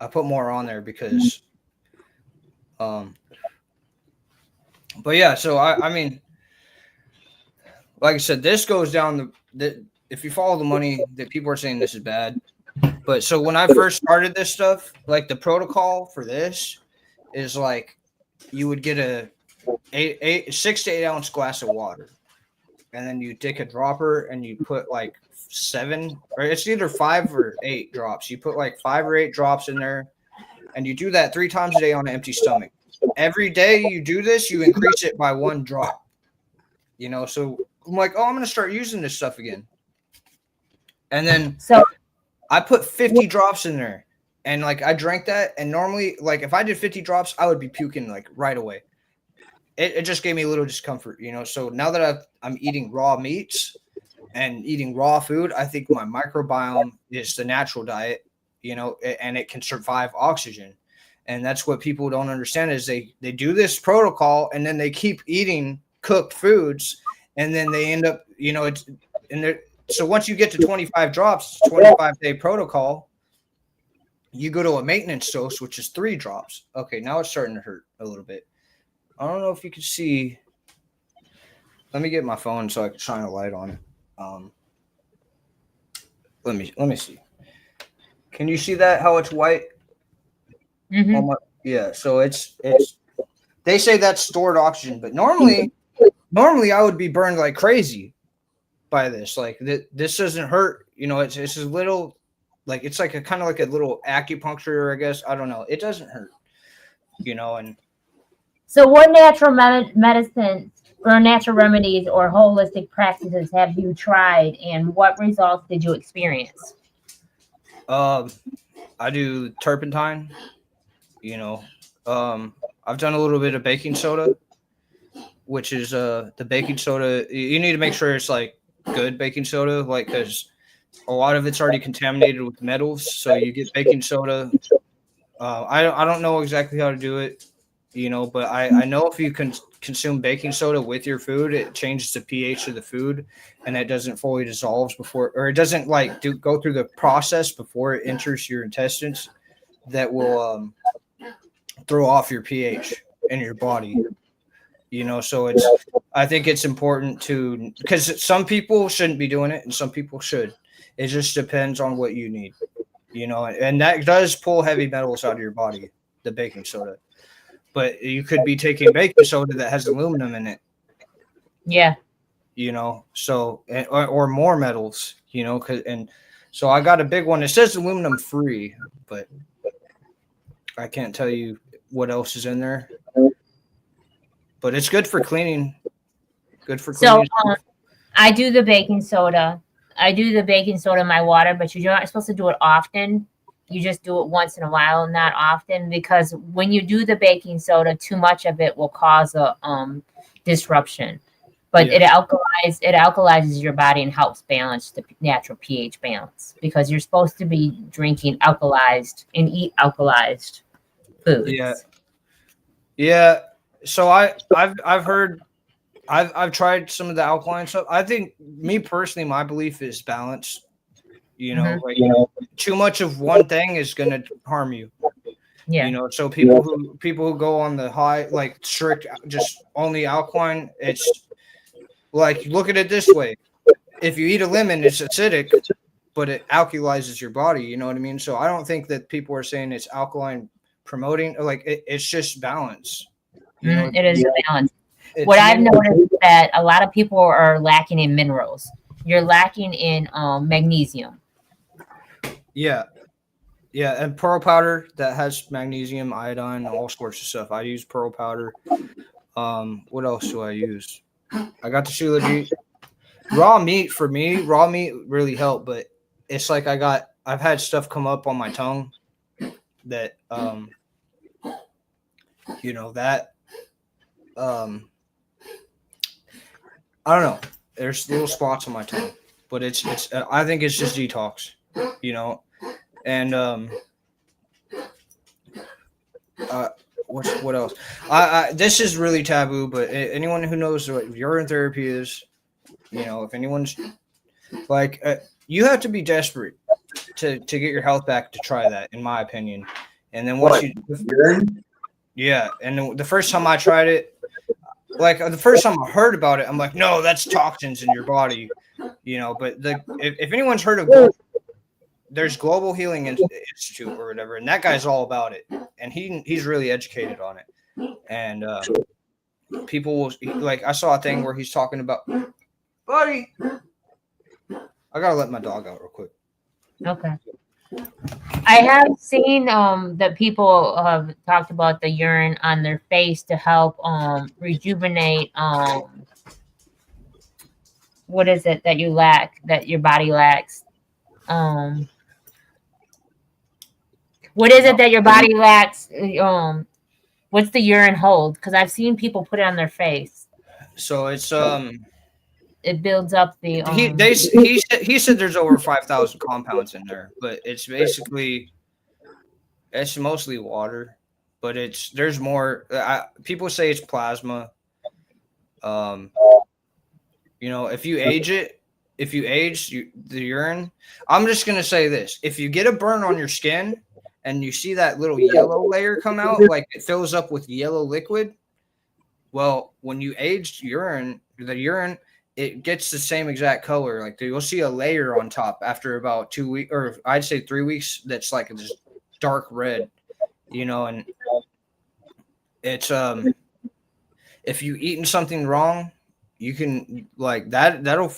Speaker 6: I put more on there because... but yeah, so I mean, like I said, this goes down the if you follow the money, that people are saying this is bad. But so when I first started this stuff, like the protocol for this is like you would get a 6 to 8 ounce glass of water, and then you take a dropper and you put like 7, or it's either 5 or 8 drops. You put like 5 or 8 drops in there. And you do that 3 times a day on an empty stomach. Every day you do this, you increase it by 1 drop. You know, so I'm like, oh, I'm going to start using this stuff again. And then
Speaker 4: So
Speaker 6: I put 50 drops in there. And like I drank that. And normally, like if I did 50 drops, I would be puking like right away. It just gave me a little discomfort, you know. So now that I'm eating raw meats and eating raw food, I think my microbiome is the natural diet. You know, and it can survive oxygen. And that's what people don't understand is they do this protocol and then they keep eating cooked foods and then they end up, you know, so once you get to 25 drops, 25-day protocol, you go to a maintenance dose, which is 3 drops. Okay, now it's starting to hurt a little bit. I don't know if you can see. Let me get my phone so I can shine a light on it. Let me see. Can you see that? How it's white?
Speaker 4: mm-hmm.
Speaker 6: Yeah. So it's. They say that's stored oxygen, but normally I would be burned like crazy by this. Like this doesn't hurt. You know, it's a little, like it's like a kind of like a little acupuncture, I guess. I don't know. It doesn't hurt. You know, and
Speaker 4: So what natural medicine or natural remedies or holistic practices have you tried, and what results did you experience?
Speaker 6: I do turpentine, you know. I've done a little bit of baking soda, which is the baking soda. You need to make sure it's like good baking soda, like because a lot of it's already contaminated with metals. So you get baking soda. I don't know exactly how to do it, but I know if you can consume baking soda with your food, it changes the pH of the food, and it doesn't fully dissolves before, or it doesn't like go through the process before it enters your intestines. That will throw off your pH in your body. So I think it's important to, because some people shouldn't be doing it and some people should. It just depends on what you need, and that does pull heavy metals out of your body, the baking soda. But you could be taking baking soda that has aluminum in it.
Speaker 4: Yeah.
Speaker 6: So, or more metals, so I got a big one. It says aluminum free, but I can't tell you what else is in there. But it's good for cleaning. Good for cleaning.
Speaker 4: So I do the baking soda. In my water, but you're not supposed to do it often. You just do it once in a while, not often, because when you do the baking soda, too much of it will cause a disruption. But it alkalizes your body and helps balance the natural pH balance, because you're supposed to be drinking alkalized and eat alkalized foods.
Speaker 6: Yeah. So I've heard, I've tried some of the alkaline stuff. I think, me personally, my belief is balance. Too much of one thing is going to harm you.
Speaker 4: Yeah.
Speaker 6: So people who go on the high, like strict, just only alkaline, it's like, look at it this way. If you eat a lemon, it's acidic, but it alkalizes your body. You know what I mean? So I don't think that people are saying it's alkaline promoting, like it's just balance.
Speaker 4: It is a balance. What I've noticed is that a lot of people are lacking in minerals. You're lacking in magnesium.
Speaker 6: Yeah, and pearl powder that has magnesium, iodine, all sorts of stuff. I use pearl powder. What else do I use? I got the Shilajit. Raw meat really helped, but it's like I've had stuff come up on my tongue that that I don't know. There's little spots on my tongue, but it's I think it's just detox, and what else? This is really taboo, but anyone who knows what urine therapy is, if anyone's like, you have to be desperate to get your health back to try that, in my opinion. And then once and then the first time I tried it, like the first time I heard about it, I'm like, no, that's toxins in your body, But if anyone's heard of, there's Global Healing Institute or whatever, and that guy's all about it, and he's really educated on it. And people will, like, I saw a thing where he's talking about, buddy, I gotta let my dog out real quick.
Speaker 4: Okay. I have seen that people have talked about the urine on their face to help rejuvenate what is it that you lack, that your body lacks? What is it that your body lacks? What's the urine hold? Because I've seen people put it on their face.
Speaker 6: So it's
Speaker 4: it builds up the.
Speaker 6: He said there's over 5,000 compounds in there, but it's mostly water, but there's more. People say it's plasma. If you age the urine, I'm just gonna say this: if you get a burn on your skin and you see that little yellow layer come out, like it fills up with yellow liquid, well, when you aged the urine, it gets the same exact color. Like you'll see a layer on top after about 2 weeks, or I'd say 3 weeks. That's like this dark red, and it's if you eaten something wrong, you can like that'll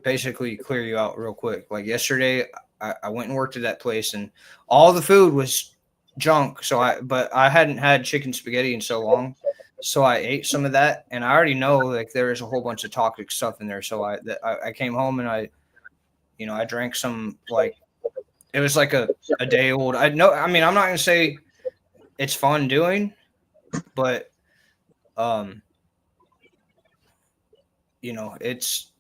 Speaker 6: basically clear you out real quick. Like yesterday, I went and worked at that place, and all the food was junk. But I hadn't had chicken spaghetti in so long. So I ate some of that, and I already know like there is a whole bunch of toxic stuff in there. So I came home and I drank some, like it was like a day old. I'm not gonna say it's fun doing, but you know, it's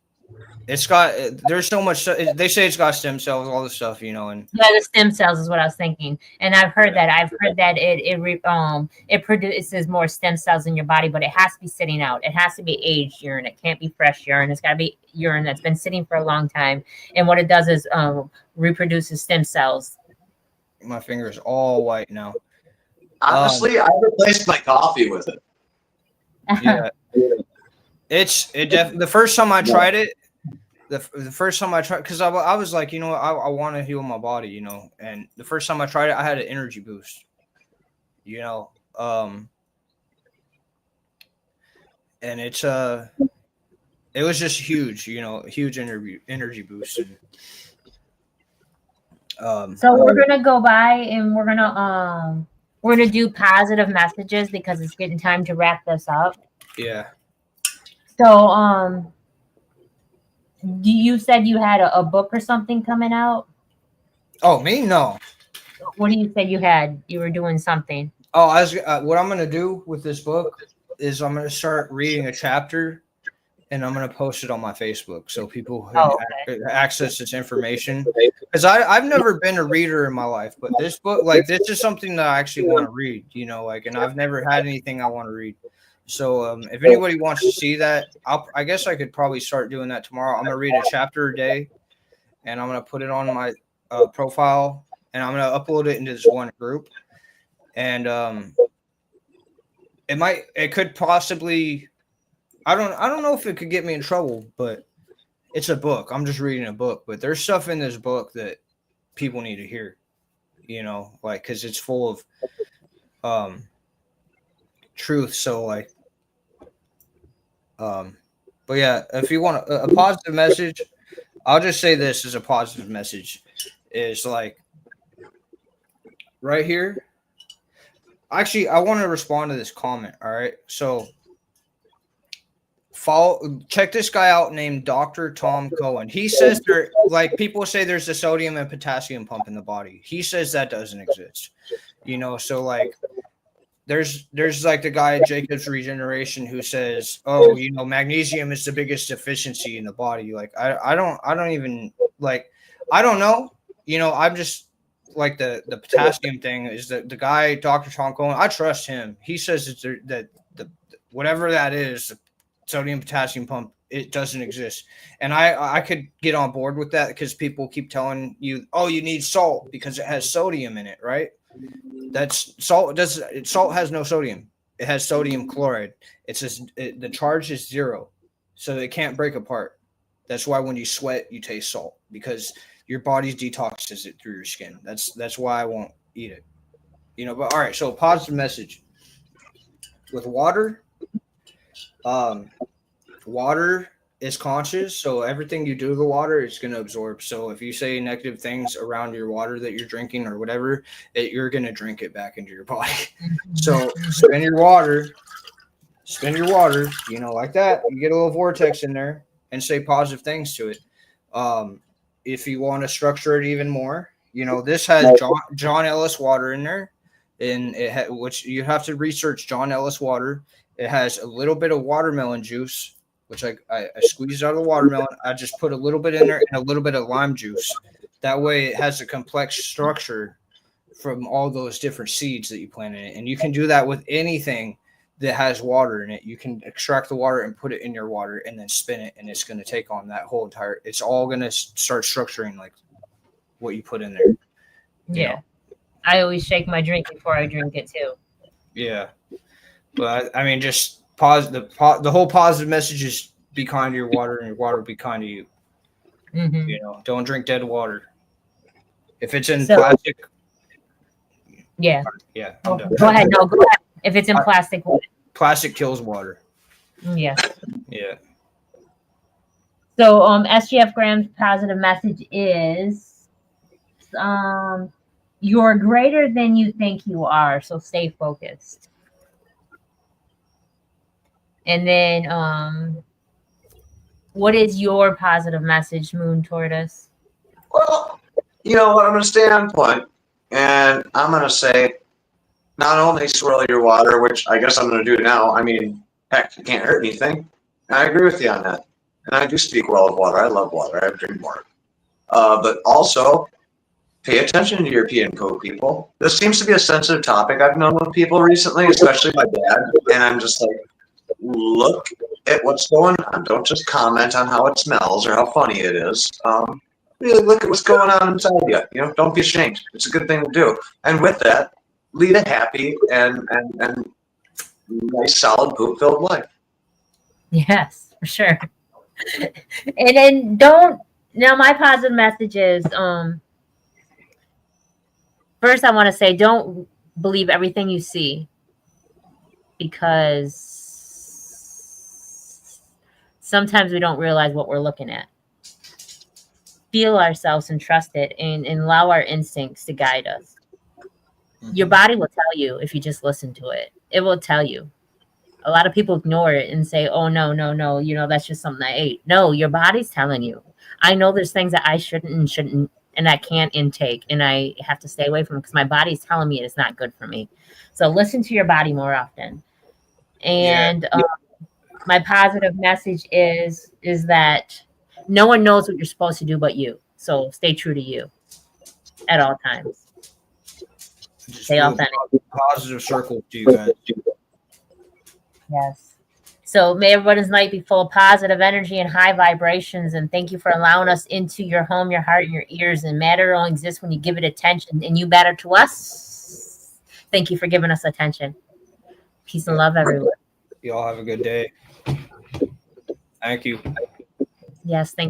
Speaker 6: got, there's so much, they say it's got stem cells, all this stuff, you know, and
Speaker 4: Yeah, the stem cells is what I was thinking, and I've heard that. I've heard that it produces more stem cells in your body, but it has to be sitting out. It has to be aged urine. It can't be fresh urine. It's got to be urine that's been sitting for a long time. And what it does is reproduces stem cells.
Speaker 6: my finger's all white now.
Speaker 5: Honestly, I replaced my coffee with it.
Speaker 6: Yeah, the first time I tried it, the first time I tried, because I was like, you know, I want to heal my body, you know, and the first time I tried it, I had an energy boost, you know, and it was just huge, you know, huge energy boost. And,
Speaker 4: so we're gonna go by and we're gonna do positive messages because it's getting time to wrap this up.
Speaker 6: Yeah.
Speaker 4: So you said you had a book or something coming out?
Speaker 6: Oh, me? No.
Speaker 4: What do you say you had? You were doing something.
Speaker 6: Oh, what I'm going to do with this book is I'm going to start reading a chapter and I'm going to post it on my Facebook so people can access this information. Because I've never been a reader in my life, but this book, like, this is something that I actually want to read, you know, like, and I've never had anything I want to read. So if anybody wants to see that, I guess I could probably start doing that tomorrow. I'm going to read a chapter a day, and I'm going to put it on my profile, and I'm going to upload it into this one group. And it could possibly, I don't know if it could get me in trouble, but it's a book. I'm just reading a book, but there's stuff in this book that people need to hear, you know, like, because it's full of truth. So, like, but yeah, if you want a positive message, I'll just say this as a positive message is like right here. Actually, I want to respond to this comment. All right. So check this guy out named Dr. Tom Cohen. He says like people say there's a sodium and potassium pump in the body. He says that doesn't exist, you know? So like, there's like the guy at Jacob's Regeneration who says, oh, you know, magnesium is the biggest deficiency in the body. Like, I don't even like, I don't know, you know, I'm just like the potassium thing is the guy, Dr. Tom Cohen. I trust him. He says that the whatever that is, the sodium potassium pump, it doesn't exist. And I could get on board with that because people keep telling you, oh, you need salt because it has sodium in it, right? That's salt. Salt has no sodium. It has sodium chloride. The charge is 0, so it can't break apart. That's why when you sweat, you taste salt because your body detoxes it through your skin. That's why I won't eat it. You know. But all right. So positive message with water. Water is conscious, so everything you do to the water is going to absorb. So if you say negative things around your water that you're drinking or whatever, you're going to drink it back into your body. So spin your water, you know, like that. You get a little vortex in there and say positive things to it. If you want to structure it even more, you know, this has John Ellis water in there, and which you have to research John Ellis water. It has a little bit of watermelon juice, which I squeezed out of the watermelon. I just put a little bit in there and a little bit of lime juice. That way it has a complex structure from all those different seeds that you plant in it. And you can do that with anything that has water in it. You can extract the water and put it in your water and then spin it, and it's going to take on that whole entire, it's all going to start structuring like what you put in there.
Speaker 4: Yeah. Know? I always shake my drink before I drink it too.
Speaker 6: Yeah. But I mean, just the whole positive message is be kind to your water and your water will be kind to you.
Speaker 4: Mm-hmm.
Speaker 6: You know, don't drink dead water. If it's in plastic.
Speaker 4: Yeah.
Speaker 6: Yeah.
Speaker 4: Go ahead. No, go ahead. If it's in plastic.
Speaker 6: Plastic kills water.
Speaker 4: Yeah.
Speaker 6: Yeah.
Speaker 4: So SGF Graham's positive message is you're greater than you think you are. So stay focused. And then what is your positive message, Moon Tortoise?
Speaker 5: Well, you know what? I'm going to stay on point, and I'm going to say not only swirl your water, which I guess I'm going to do now. I mean, heck, it can't hurt anything. I agree with you on that. And I do speak well of water. I love water. I drink more. But also, pay attention to European code people. This seems to be a sensitive topic I've known with people recently, especially my dad. And I'm just like, look at what's going on. Don't just comment on how it smells or how funny it is. Really look at what's going on inside you. You know, don't be ashamed. It's a good thing to do. And with that, lead a happy and nice, solid, poop-filled life.
Speaker 4: Yes, for sure. And then don't. Now, my positive message is, first, I want to say, don't believe everything you see, because sometimes we don't realize what we're looking at. Feel ourselves and trust it, and allow our instincts to guide us. Your body will tell you if you just listen to it. It will tell you. A lot of people ignore it and say, oh, no, you know, that's just something I ate. No, your body's telling you. I know there's things that I shouldn't and I can't intake, and I have to stay away from because my body's telling me it's not good for me. So listen to your body more often. And my positive message is that no one knows what you're supposed to do but you. So stay true to you at all times.
Speaker 6: Just
Speaker 4: Stay authentic.
Speaker 6: Positive circle to you guys.
Speaker 4: Yes. So may everyone's night be full of positive energy and high vibrations. And thank you for allowing us into your home, your heart, and your ears. And matter only exists when you give it attention. And you matter to us. Thank you for giving us attention. Peace and love, everyone.
Speaker 6: You all have a good day. Thank you.
Speaker 4: Yes, thank you.